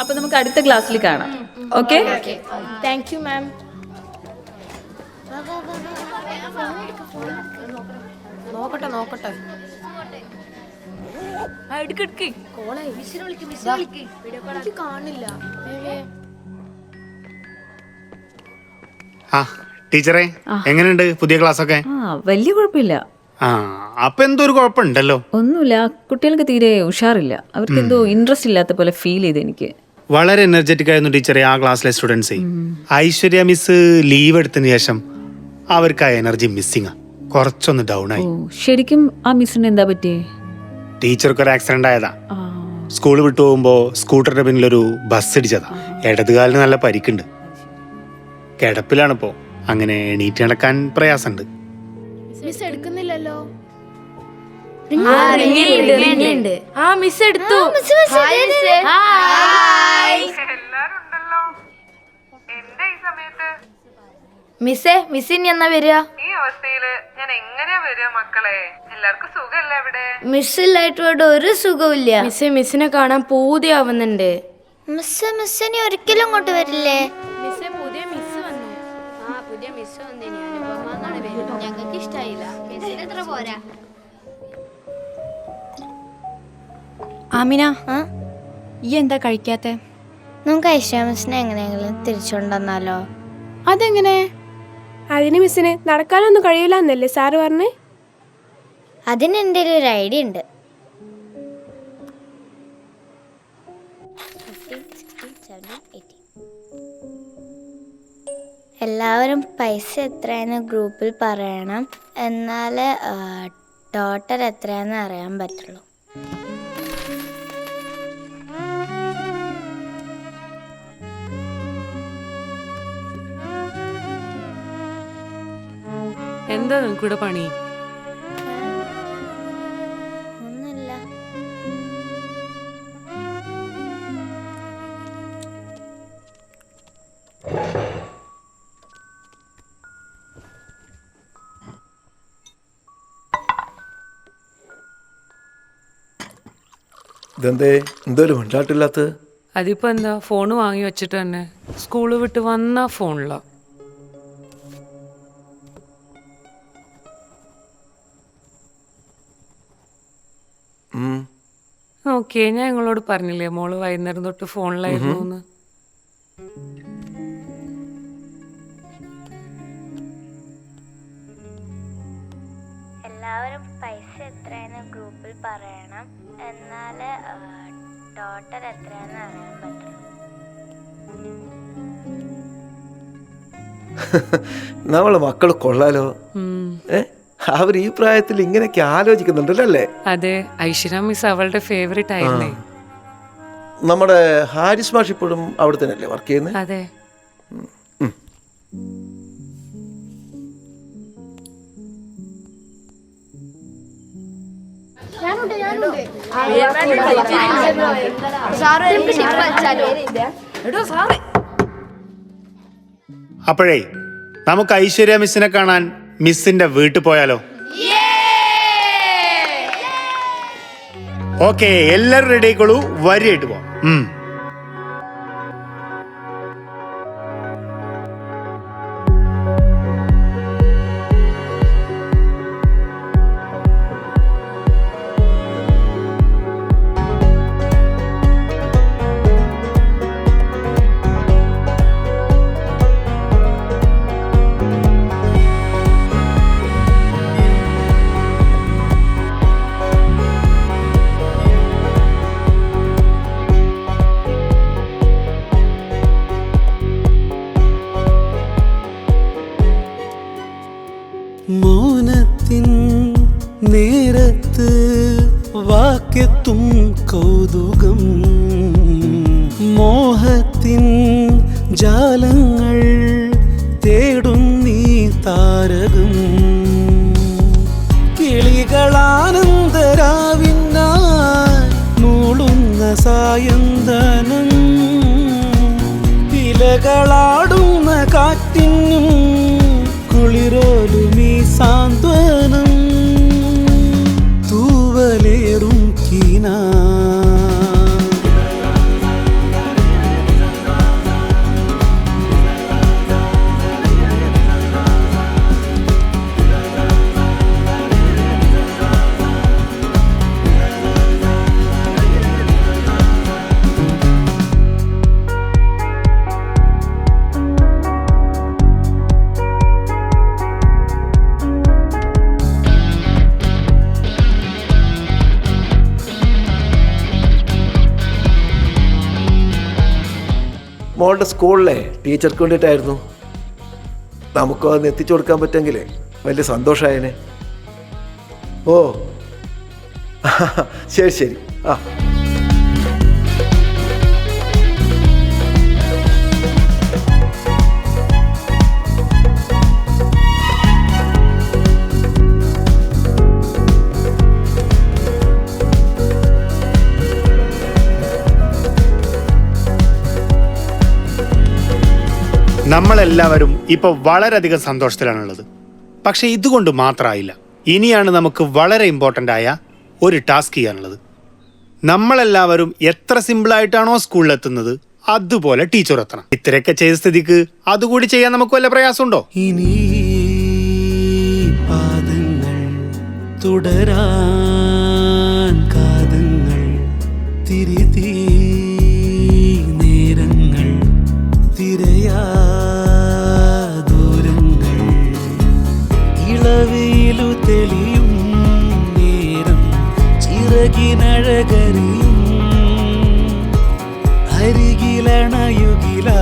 അപ്പൊ നമുക്ക് അടുത്ത ക്ലാസ്സിൽ കാണാം. Okay, thank you ma'am. നോക്കട്ടെ കാണില്ല. ടീച്ചറെ, എങ്ങനെയുണ്ട് പുതിയ ക്ലാസ് ഒക്കെ? വലിയ കുഴപ്പമില്ല. അപ്പൊ എന്തോ ഒരു കുഴപ്പമുണ്ടല്ലോ. ഒന്നുമില്ല, കുട്ടികൾക്ക് തീരെ ഉഷാറില്ല. അവർക്ക് എന്തോ ഇൻട്രസ്റ്റ് ഇല്ലാത്ത പോലെ ഫീൽ ചെയ്ത് എനിക്ക്. വളരെ എനർജറ്റിക് ആയിരുന്നു ടീച്ചറെ ആ ക്ലാസ്സിലെ സ്റ്റുഡൻസ്. ഐശ്വര്യ മിസ് ലീവ് എടുത്തതിന് ശേഷം അവർക്ക് ആ എനർജി മിസ്സിങ്, കുറച്ചൊന്ന് ഡൗൺ ആയി. ശരിക്കും ആ മിസ്സിന് എന്താ പറ്റിയേ? ടീച്ചർക്ക് ഒരു ആക്സിഡന്റ് ആയതാ. സ്കൂൾ വിട്ടു പോകുമ്പോ സ്കൂട്ടറിന്റെ പിന്നിലൊരു ബസ് ഇടിച്ചതാ. ഇടതുകാലിന് നല്ല പരിക്കുണ്ട്. കിടപ്പിലാണിപ്പോ. അങ്ങനെ എണീറ്റ് നടക്കാൻ പ്രയാസമുണ്ട്. മിസ് എടുക്കുന്നില്ലല്ലോ. മിസ് എടുത്തു. മിസ് ഇനി എന്നാ വരിക? ഈ അവസ്ഥയില് ഞാൻ എങ്ങനെയാ വരിക മക്കളെ? എല്ലാവർക്കും സുഖല്ലേ ഇവിടെ? മിസ് ഇല്ലായിട്ട് ഇവിടെ ഒരു സുഖമില്ല. മിസ്സിനെ കാണാൻ പൂതിയാവുന്നുണ്ട്. മിസ്സിനി ഒരിക്കലും ഇങ്ങോട്ട് വരില്ലേ? പുതിയ മിസ് വന്നു. പുതിയ മിസ് വന്നിനി. ഞങ്ങൾക്ക് ഇഷ്ടായില്ല. മിസ്സിന് എത്ര പോരാ. ആമിന, ഈ എന്താ കഴിക്കാത്തെ? നമുക്ക് ഐശ്വര്യ മിസ്സിനെ എങ്ങനെയെങ്കിലും തിരിച്ചുകൊണ്ടുവന്നാലോ? അതെങ്ങനെ? അതിന് മിസ്സിന് നടക്കാനൊന്നും കഴിയില്ല എന്നല്ലേ സാറ് പറഞ്ഞേ? അതിന് എൻ്റെ ഒരു ഐഡിയ ഉണ്ട്. എല്ലാവരും പൈസ എത്രയാന്ന് ഗ്രൂപ്പിൽ പറയണം. എന്നാലേ ടോട്ടൽ എത്രയാന്ന് അറിയാൻ പറ്റുള്ളൂ. എന്താ നിങ്ങൾക്കിവിടെ പണി? ഒന്നുമില്ല. ഇതെന്തേ എന്തോലും ഉണ്ടായിട്ടില്ലാത്ത? അതിപ്പോ എന്താ, ഫോണ് വാങ്ങി വെച്ചിട്ട് തന്നെ സ്കൂള് വിട്ട് വന്ന ഫോണില. ഓക്കെ, ഞാൻ നിങ്ങളോട് പറഞ്ഞില്ലേ മോള് വൈകുന്നേരം തൊട്ട് ഫോണിലായിരുന്നു. എല്ലാവരും പൈസ എത്രയാന്ന് ഗ്രൂപ്പിൽ പറയണം. എന്നാലേ ടോട്ടൽ എത്രയാന്ന് അറിയാൻ പറ്റുള്ളൂ. നമ്മളെ മക്കള് കൊള്ളാലോ. അവർ ഈ പ്രായത്തിൽ ഇങ്ങനെയൊക്കെ ആലോചിക്കുന്നുണ്ടല്ലോ അല്ലേ? അതെ, ഐശ്വര്യ മിസ് അവളുടെ ഫേവറേറ്റ് ആയിരുന്നേ. നമ്മുടെ ഹാരിസ് മാഷ് ഇപ്പോഴും അവിടെ തന്നെയല്ലേ വർക്ക് ചെയ്യുന്നത്? അതെ. അപ്പോഴേ നമുക്ക് ഐശ്വര്യ മിസ്സിനെ കാണാൻ മിസ്സിന്റെ വീട്ടിൽ പോയാലോ? ഓക്കെ, എല്ലാരും റെഡി ആയിക്കോളൂ, വരിയായിട്ട് പോവാം. മൗനത്തിൻ നേരത്ത് വാക്കെത്തും കൗതുകം, മോഹത്തിൻ ജാലങ്ങൾ തേടുന്നീ താരകം, കിളികളാനന്ദരാവിനായി മൂളുന്ന സായന്തനം, ഇലകളാടുന്ന കാറ്റിനും കുളിരോലുമീ സാന്ത്വനം, തൂവലേറും കീന മോളുടെ സ്കൂളിലെ ടീച്ചർക്ക് വേണ്ടിയിട്ടായിരുന്നു. നമുക്കും അതൊന്ന് എത്തിച്ചു കൊടുക്കാൻ പറ്റുമെങ്കിലേ വലിയ സന്തോഷമായേനെ. ഓ ശരി ശരി. ആ നമ്മളെല്ലാവരും ഇപ്പൊ വളരെയധികം സന്തോഷത്തിലാണുള്ളത്. പക്ഷെ ഇതുകൊണ്ട് മാത്രമായില്ല. ഇനിയാണ് നമുക്ക് വളരെ ഇമ്പോർട്ടൻ്റ് ആയ ഒരു ടാസ്ക് ചെയ്യാനുള്ളത്. നമ്മളെല്ലാവരും എത്ര സിമ്പിളായിട്ടാണോ സ്കൂളിലെത്തുന്നത് അതുപോലെ ടീച്ചർ എത്തണം. ഇത്രയൊക്കെ ചെയ്ത സ്ഥിതിക്ക് അതുകൂടി ചെയ്യാൻ നമുക്ക് വല്ല പ്രയാസമുണ്ടോ? ഇനി പാദങ്ങൾ തുടരാൻ കാതങ്ങൾ തിരിതീ നേരങ്ങൾ തിരയാ ദൂരങ്ങൾ ഇളവയിലു തെളിയും നേരം ചിറകിനഴകരിയും അരികിലണയുകിലാ